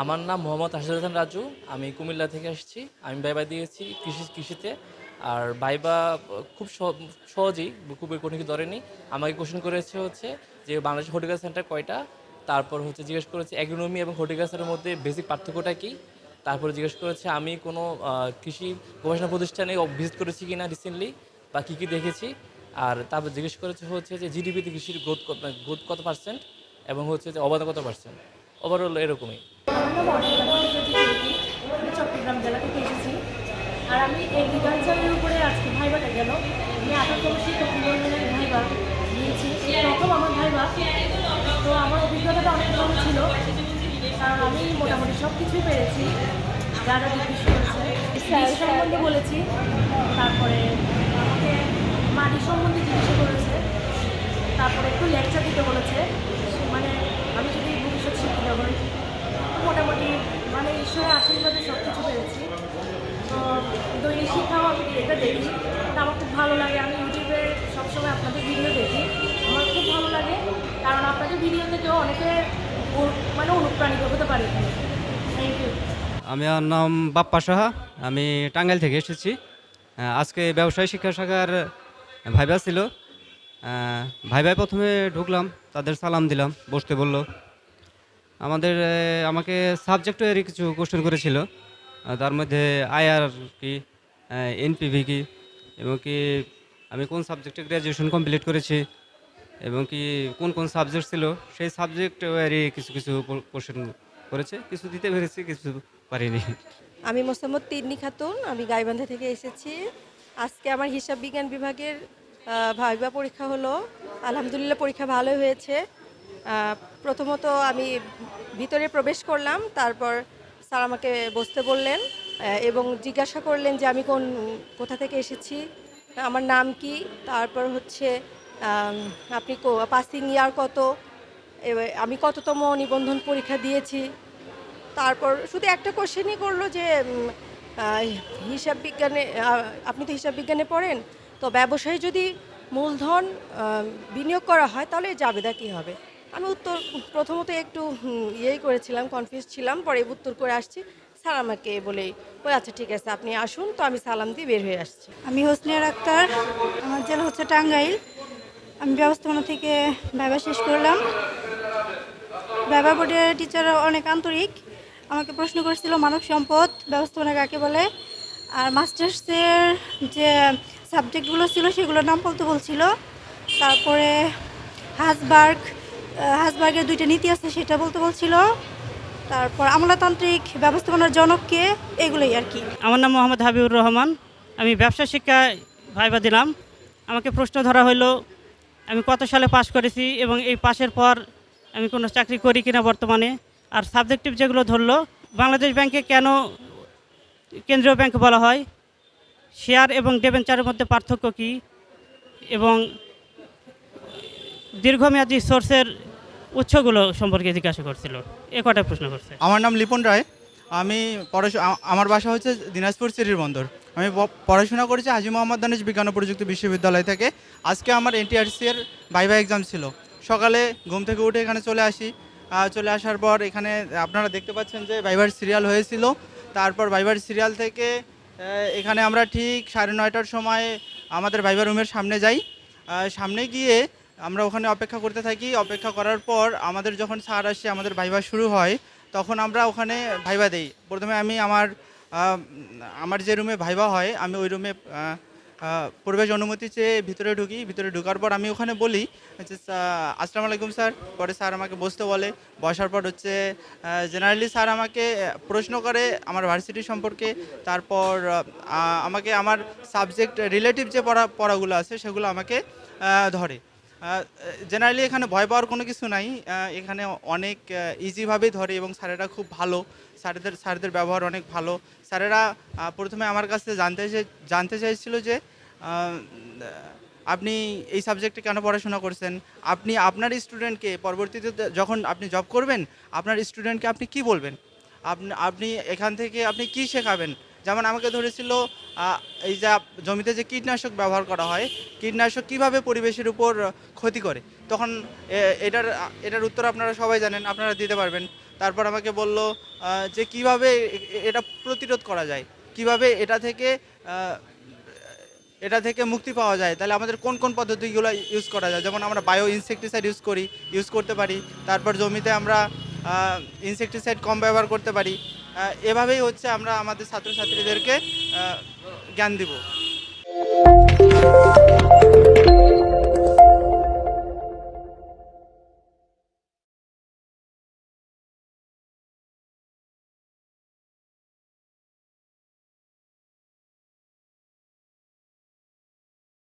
আমার নাম মোহাম্মদ আশিদুল হাসান রাজু। আমি কুমিল্লা থেকে আসছি। আমি ভাইবা দিয়েছি কৃষিতে। আর ভাইবা খুব সহজেই, খুবই কঠিন কিছু ধরেনি। আমাকে কোশ্চেন করেছে হচ্ছে যে বাংলাদেশ হর্টিকালচার সেন্টার কয়টা, তারপর হচ্ছে জিজ্ঞেস করেছে অ্যাগ্রোনমি এবং হর্টিকালচারের মধ্যে বেসিক পার্থক্যটা কী, তারপরে জিজ্ঞেস করেছে আমি কোনো কৃষি গবেষণা প্রতিষ্ঠানে ভিজিট করেছি কিনা রিসেন্টলি, বা কী কী দেখেছি। আর তারপর জিজ্ঞেস করেছে হচ্ছে যে জিডিপিতে কৃষির গ্রোথ কত পার্সেন্ট, এবং হচ্ছে যে অবাধ কত পার্সেন্ট। ওভারঅল এরকমই। আমার নাম অর্চনা চৌধুরী। আমি চট্টগ্রাম জেলা থেকে এসেছি। আর আমি এগ্রিকালচারের উপরে আজকে ভাইবাটা গেল। আমি 18তম শিক্ষক নিবন্ধনের ভাইবা দিয়েছি, প্রথম আমার ভাইবা। তো আমার অভিজ্ঞতাটা অনেক ভালো ছিল, কারণ আমি মোটামুটি সব কিছুই পেরেছি যারা জিজ্ঞেস করেছে। কৃষি সম্বন্ধে বলেছি, তারপরে আমাকে মাটি সম্বন্ধে জিজ্ঞাসা করেছে, তারপরে একটু লেকচার দিতে বলেছে। মানে আমি যদি ভবিষ্যৎ শিক্ষিকা হই, মোটামুটি মানে ঈশ্বরের আশীর্বাদে সব কিছু পেরেছি। তো দৈনিক শিক্ষাও আমি এটা দেখি, তা আমার খুব ভালো লাগে। আমি ইউটিউবে সবসময় আপনাদের ভিডিও দেখি, আমার খুব ভালো লাগে, কারণ আপনাদের ভিডিও থেকেও অনেকে মানে অনুপ্রাণিত হতে পারে। Thank you. আমার নাম বাপ্পা সাহা। আমি টাঙ্গাইল থেকে এসেছি। আজকে ব্যবসায় শিক্ষা শাখার ভাইবা ছিল। ভাইভায় প্রথমে ঢুকলাম, তাদের সালাম দিলাম, বসতে বলল। আমাকে সাবজেক্ট ওয়ারি কিছু কোশ্চেন করেছিল। তার মধ্যে আইআর কি, এনপিভি কি, এবং কি আমি কোন সাবজেক্টে গ্র্যাজুয়েশন কমপ্লিট করেছি, এবং কি কোন কোন সাবজেক্ট ছিল সেই সাবজেক্ট ওয়ারি কিছু কিছু কোশ্চেন করেছে। কিছু দিতে পেরেছি, কিছু পারিনি। আমি মোসাম্মদ তিন্নি খাতুন, আমি গাইবান্ধা থেকে এসেছি। আজকে আমার হিসাব বিজ্ঞান বিভাগের ভাইবা পরীক্ষা হলো। আলহামদুলিল্লাহ পরীক্ষা ভালো হয়েছে। প্রথমত আমি ভিতরে প্রবেশ করলাম, তারপর স্যার আমাকে বসতে বললেন এবং জিজ্ঞাসা করলেন যে আমি কোথা থেকে এসেছি, আমার নাম কি, তারপর হচ্ছে আপনি পাসিং ইয়ার কত, আমি কততম নিবন্ধন পরীক্ষা দিয়েছি। তারপর শুধু একটা কোশ্চেনই করলো যে হিসাব বিজ্ঞানে, আপনি তো হিসাব বিজ্ঞানে পড়েন, তো ব্যবসায় যদি মূলধন বিনিয়োগ করা হয় তাহলে জাবেদা কী হবে। আমি উত্তর প্রথমত একটু ইয়েই করেছিলাম, কনফিউজ ছিলাম, পরে উত্তর করে আসছি। স্যার আমাকে বলেই আচ্ছা ঠিক আছে আপনি আসুন, তো আমি সালাম দিয়ে বের হয়ে আসছি। আমি হোসনিয়া আক্তার, আমার জেলা হচ্ছে টাঙ্গাইল। আমি ব্যবস্থাপনা থেকে ভাইবা শেষ করলাম। ভাইবা বোর্ডের টিচাররা অনেক আন্তরিক। আমাকে প্রশ্ন করেছিল মানব সম্পদ ব্যবস্থাপনা কাকে বলে, আর মাস্টার্সের যে সাবজেক্টগুলো ছিল সেগুলোর নাম বলতে বলছিল। তারপরে হাসবার্গের 2টা নীতি আছে সেটা বলতে বলছিল। তারপর আমলাতান্ত্রিক ব্যবস্থাপনার জনককে, এগুলোই আর কি। আমার নাম মোহাম্মদ হাবিবুর রহমান। আমি ব্যবসা শিক্ষায় ভাইবা দিলাম। আমাকে প্রশ্ন ধরা হলো আমি কত সালে পাশ করেছি এবং এই পাশের পর আমি কোনো চাকরি করি কিনা বর্তমানে। আর সাবজেক্টিভ যেগুলো ধরলো, বাংলাদেশ ব্যাংকে কেন কেন্দ্রীয় ব্যাংক বলা হয়, শেয়ার এবং ডিবেঞ্চারের মধ্যে পার্থক্য কী, এবং দীর্ঘমেয়াদী সোর্সের উৎসগুলো সম্পর্কে জিজ্ঞাসা করছিল। এ কটা প্রশ্ন করছে। আমার নাম লিপন রায়। আমি আমার বাসা হচ্ছে দিনাজপুর সিটির বন্দর। আমি পড়াশোনা করেছি হাজী মোহাম্মদ দানিশ বিজ্ঞান ও প্রযুক্তি বিশ্ববিদ্যালয় থেকে। আজকে আমার এনটিআরসি এর ভাইভা এক্সাম ছিল। সকালে ঘুম থেকে উঠে এখানে চলে আসি। চলে আসার পর এখানে আপনারা দেখতে পাচ্ছেন যে ভাইভার সিরিয়াল হয়েছিল। তারপর ভাইভার সিরিয়াল থেকে এখানে আমরা ঠিক 9:30টার সময় আমাদের ভাইভার রুমের সামনে যাই। সামনে গিয়ে আমরা ওখানে অপেক্ষা করতে থাকি। অপেক্ষা করার পর আমাদের যখন স্যার আসে, আমাদের ভাইভা শুরু হয়, তখন আমরা ওখানে ভাইভা দেই। প্রথমে আমি আমার যে রুমে ভাইভা হয়, আমি ওই রুমে প্রবেশ অনুমতি চেয়ে ভিতরে ঢুকি। ভিতরে ঢোকার পর আমি ওখানে বলি যে আসসালামু আলাইকুম স্যার। পরে স্যার আমাকে বসতে বলে। বসার পর হচ্ছে জেনারেলি স্যার আমাকে প্রশ্ন করে আমার ভার্সিটি সম্পর্কে। তারপর আমাকে আমার সাবজেক্ট রিলেটিভ যে পড়াগুলো আছে সেগুলো আমাকে ধরে। জেনারেলি এখানে ভয় পাওয়ার কোনো কিছু নাই। এখানে অনেক ইজিভাবেই ধরে এবং স্যারেরা খুব ভালো। স্যারদের ব্যবহার অনেক ভালো। স্যারেরা প্রথমে আমার কাছে জানতে চাইছিল যে আপনি এই সাবজেক্টে কেন পড়াশোনা করছেন, আপনি আপনার স্টুডেন্টকে পরবর্তীতে যখন আপনি জব করবেন আপনার স্টুডেন্টকে আপনি কি বলবেন, আপনি এখান থেকে আপনি কি শেখাবেন। যেমন আমাকে ধরেছিল এই যে জমিতে যে কীটনাশক ব্যবহার করা হয়, কীটনাশক কিভাবে পরিবেশের উপর ক্ষতি করে। তখন এটার উত্তর আপনারা সবাই জানেন, আপনারা দিতে পারবেন। তারপর আমাকে বলল যে কিভাবে এটা প্রতিরোধ করা যায়, কিভাবে এটা থেকে মুক্তি পাওয়া যায়, তাহলে আমাদের কোন কোন পদ্ধতিগুলো ইউজ করা যায়। যেমন আমরা বায়ো ইনসেকটিসাইড ইউজ করতে পারি, তারপর জমিতে আমরা ইনসেকটিসাইড কম ব্যবহার করতে পারি। এভাবেই হচ্ছে আমরা আমাদের ছাত্রছাত্রীদেরকে জ্ঞান দিব।